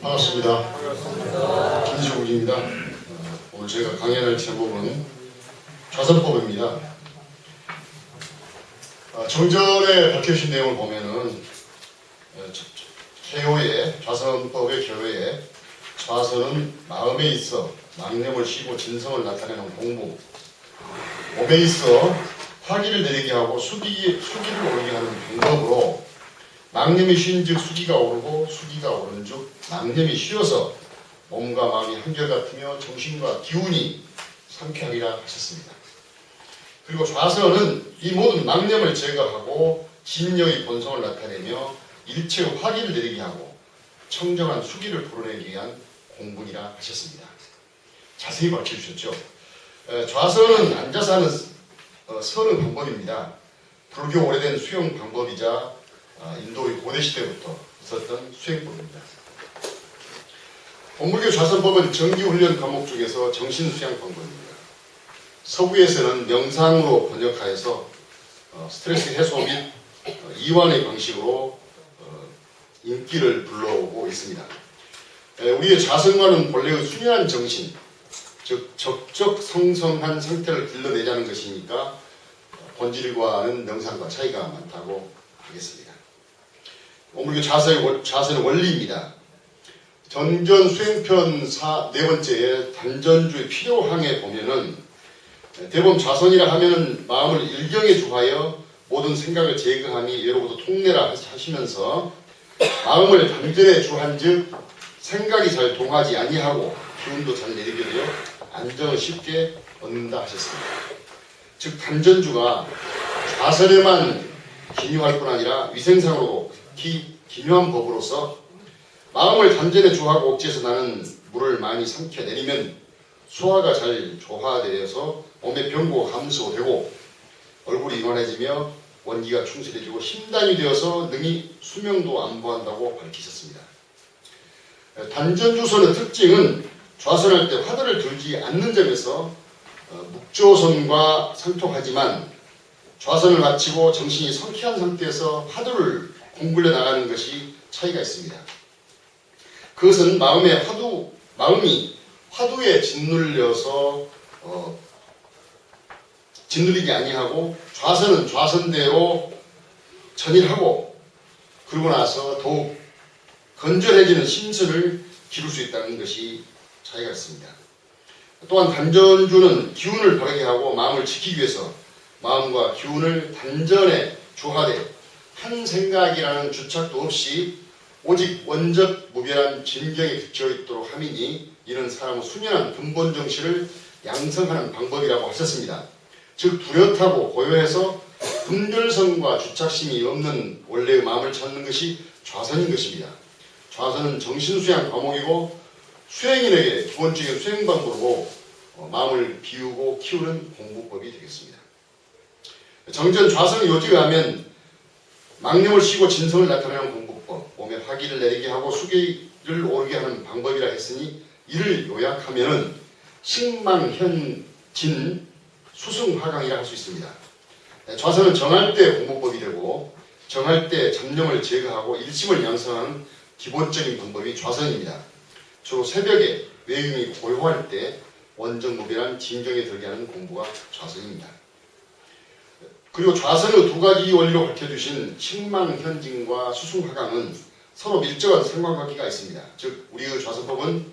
반갑습니다. 김지국입니다. 오늘 제가 강연할 제목은 좌선법입니다. 정전에 밝혀주신 내용을 보면은 개요의 좌선법의 개요에 좌선은 마음에 있어 망념을 쉬고 진성을 나타내는 공부, 몸에 있어 화기를 내리게 하고 수기를 오르게 하는 방법으로 망념이 쉰즉 수기가 오르고 수기가 오른즉 망념이 쉬어서 몸과 마음이 한결같으며 정신과 기운이 상쾌하리라 하셨습니다. 그리고 좌선은 이 모든 망념을 제거하고 진여의 본성을 나타내며 일체의 화기를 내리게 하고 청정한 수기를 불어내기 위한 공분이라 하셨습니다. 자세히 밝혀주셨죠. 좌선은 앉아서 하는 서는 방법입니다. 불교 오래된 수용 방법이자 인도의 고대시대부터 있었던 수행법입니다. 본불교 좌선법은 정기훈련 과목 중에서 정신수양 방법입니다. 서구에서는 명상으로 번역하여서 스트레스 해소 및 이완의 방식으로 인기를 불러오고 있습니다. 우리의 좌선과는 본래의 순연한 정신, 즉 적적성성한 상태를 길러내자는 것이니까 본질과는 명상과 차이가 많다고 하겠습니다. 본불교 좌선의 원리입니다. 전전 수행편 4번째에 단전주의 필요항에 보면은 대범 좌선이라 하면은 마음을 일경에 주하여 모든 생각을 제거하니 예로부터 통내라 하시면서 마음을 단전에 주한즉 생각이 잘 동하지 아니하고 기운도 잘 내리게 되어 안정을 쉽게 얻는다 하셨습니다. 즉 단전주가 좌선에만 기묘할 뿐 아니라 위생상으로 기묘한 법으로서 마음을 단전에 주하고 옥지에서 나는 물을 많이 삼켜내리면 소화가 잘 조화되어서 몸의 병고 감소되고 얼굴이 이완해지며 원기가 충실해지고 심단이 되어서 능히 수명도 안보한다고 밝히셨습니다. 단전주선의 특징은 좌선할 때 화두를 들지 않는 점에서 묵조선과 상통하지만 좌선을 마치고 정신이 성쾌한 상태에서 화두를 공부해 나가는 것이 차이가 있습니다. 그것은 마음이 화두에 짓눌려서 짓눌리지 아니하고 좌선은 좌선대로 전일하고 그러고 나서 더욱 건전해지는 심선을 기를 수 있다는 것이 차이가 있습니다. 또한 단전주는 기운을 바르게 하고 마음을 지키기 위해서 마음과 기운을 단전에 주하되 한 생각이라는 주착도 없이 오직 원적 무별한 진경에 그쳐 있도록 함이니 이는 사람의 순연한 근본 정신을 양성하는 방법이라고 하셨습니다. 즉 뚜렷하고 고요해서 분별성과 주착심이 없는 원래의 마음을 찾는 것이 좌선인 것입니다. 좌선은 정신수양 과목이고 수행인에게 기본적인 수행 방법으로 마음을 비우고 키우는 공부법이 되겠습니다. 정전 좌선의 요지에 하면 망념을 쉬고 진성을 나타내는 공부법, 몸에 화기를 내리게 하고 수기를 오르게 하는 방법이라 했으니 이를 요약하면 식망현진 수승화강이라 할 수 있습니다. 좌선은 정할 때 공부법이 되고 정할 때 잡념을 제거하고 일심을 양성하는 기본적인 방법이 좌선입니다. 주로 새벽에 외음이 고요할 때 원정무별한 진경에 들게 하는 공부가 좌선입니다. 그리고 좌선의 두 가지 원리로 밝혀주신 식망현진과 수승화강은 서로 밀접한 상관관계가 있습니다. 즉 우리의 좌선법은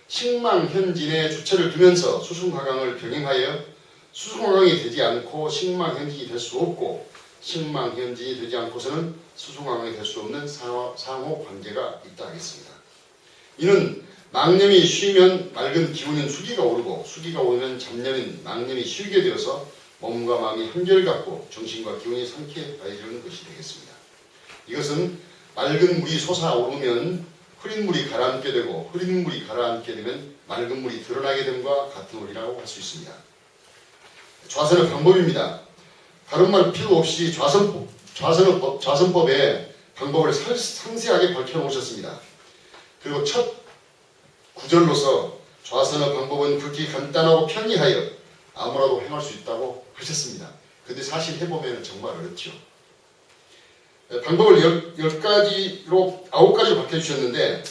식망현진에 주체를 두면서 수승화강을 병행하여 수승화강이 되지 않고 식망현진이 될 수 없고 식망현진이 되지 않고서는 수승화강이 될 수 없는 상호 관계가 있다 하겠습니다. 이는 망념이 쉬면 맑은 기운인 수기가 오르고 수기가 오르면 잡념인 망념이 쉬게 되어서 몸과 마음이 한결같고 정신과 기운이 상쾌해지는 것이 되겠습니다. 이것은 맑은 물이 솟아오르면 흐린 물이 가라앉게 되고 흐린 물이 가라앉게 되면 맑은 물이 드러나게 됨과 같은 원리라고 할 수 있습니다. 좌선의 방법입니다. 다른 말 필요 없이 좌선법의 방법을 상세하게 밝혀놓으셨습니다. 그리고 첫 구절로서 좌선의 방법은 극히 간단하고 편리하여 아무라도 행할 수 있다고 하셨습니다. 근데 사실 해보면 정말 어렵죠. 방법을 9가지로 밝혀주셨는데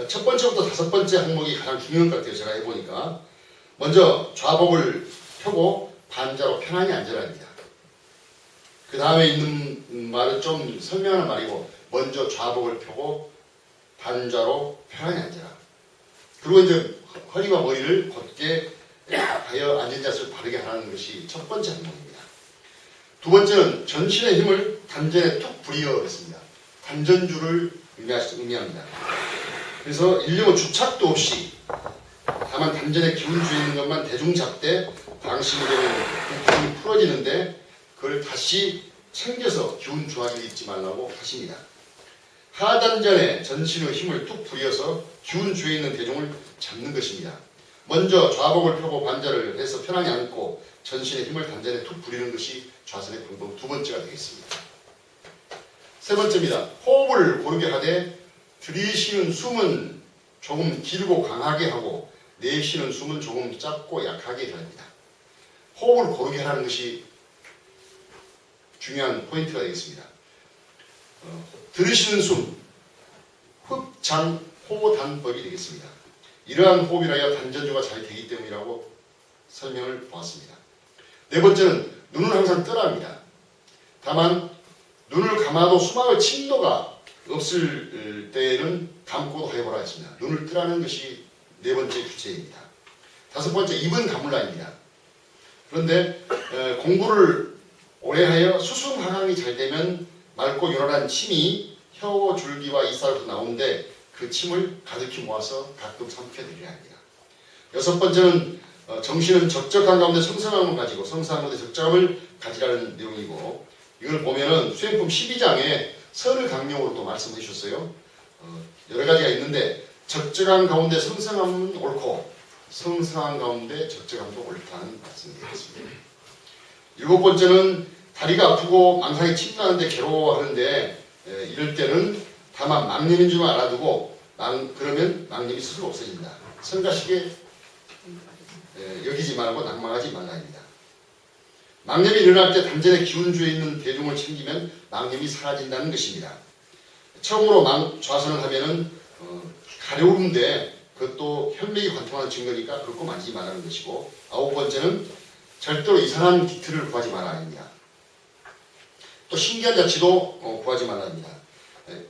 첫 번째부터 다섯 번째 항목이 가장 중요한 것 같아요. 제가 해보니까. 먼저 좌복을 펴고 반자로 편안히 앉아라 합니다. 그 다음에 있는 말은 좀 설명하는 말이고, 먼저 좌복을 펴고 반자로 편안히 앉아라. 그리고 이제 허리와 머리를 곧게 하여 앉은 자세를 바르게 하는 것이 첫 번째 항목입니다. 두 번째는 전신의 힘을 단전에 툭 부리어 했습니다. 단전주를 의미합니다. 그래서 일령은 주착도 없이 다만 단전에 기운 주에 있는 것만 대중 잡되 방심이 되면 그 기운이 풀어지는데 그걸 다시 챙겨서 기운 중하게 잊지 말라고 하십니다. 하단전에 전신의 힘을 툭 부려서 기운 주에 있는 대중을 잡는 것입니다. 먼저 좌복을 펴고 반자를 해서 편하게 앉고 전신의 힘을 단전에 툭 부리는 것이 좌선의 방법 두 번째가 되겠습니다. 세 번째입니다. 호흡을 고르게 하되 들이쉬는 숨은 조금 길고 강하게 하고 내쉬는 숨은 조금 짧고 약하게 해야 합니다. 호흡을 고르게 하는 것이 중요한 포인트가 되겠습니다. 들이쉬는 숨, 흡장호단법이 되겠습니다. 이러한 호흡이라야 단전주가 잘 되기 때문이라고 설명을 보았습니다. 네 번째는 눈을 항상 뜨라 합니다. 다만 눈을 감아도 수막의 침도가 없을 때에는 감고도 해보라 했습니다. 눈을 뜨라는 것이 네 번째 규칙입니다. 다섯 번째, 입은 다물라입니다. 그런데 공부를 오래 하여 수승하강이 잘 되면 맑고 요란한 침이 혀 줄기와 이살로부터 나오는데 그 침을 가득히 모아서 가끔 삼켜드려야 합니다. 여섯 번째는 정신은 적적한 가운데 성성함을 가지고 성성한 가운데 적적함을 가지라는 내용이고, 이걸 보면은 수행품 12장에 설을 강령으로 또 말씀해 주셨어요. 여러 가지가 있는데 적적한 가운데 성성함은 옳고 성성한 가운데 적적함도 옳다는 말씀이 되겠습니다. 일곱 번째는 다리가 아프고 망상이 침나는데 괴로워하는데 이럴 때는 다만 망념인 줄만 알아두고 그러면 망념이 스스로 없어집니다. 성가시게 여기지 말고 낭망하지 말라입니다. 망념이 일어날 때 단전에 기운주에 있는 대중을 챙기면 망념이 사라진다는 것입니다. 처음으로 좌선을 하면은 가려운데 그것도 혈맥이 관통하는 증거니까 그거 만지지 말라는 것이고, 아홉 번째는 절대로 이상한 기틀을 구하지 말아야 합니다. 또 신기한 자치도 구하지 말아야 합니다.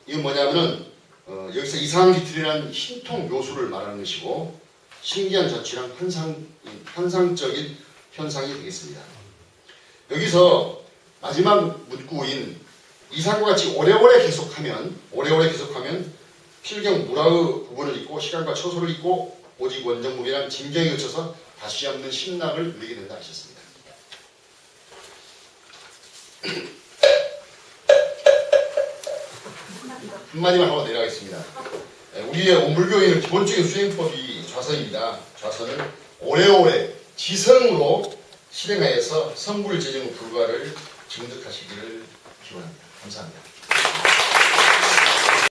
이건 뭐냐면은 여기서 이상한 기틀이라는 신통 묘수를 말하는 것이고, 신기한 자치랑 환상적인 현상이 되겠습니다. 여기서 마지막 문구인 이상과 같이 오래오래 계속하면 필경 무라의 부분을 잊고 시간과 처소를 잊고 오직 원정무비란 진경에 거쳐서 다시 없는 신락을 누리게 된다 하셨습니다. 한마디만 하고 내려가겠습니다. 우리의 온불교인은 기본적인 수행법이 좌선입니다. 좌선을 오래오래 지성으로 실행하여서 성불 재정 불가를 증득하시기를 기원합니다. 감사합니다.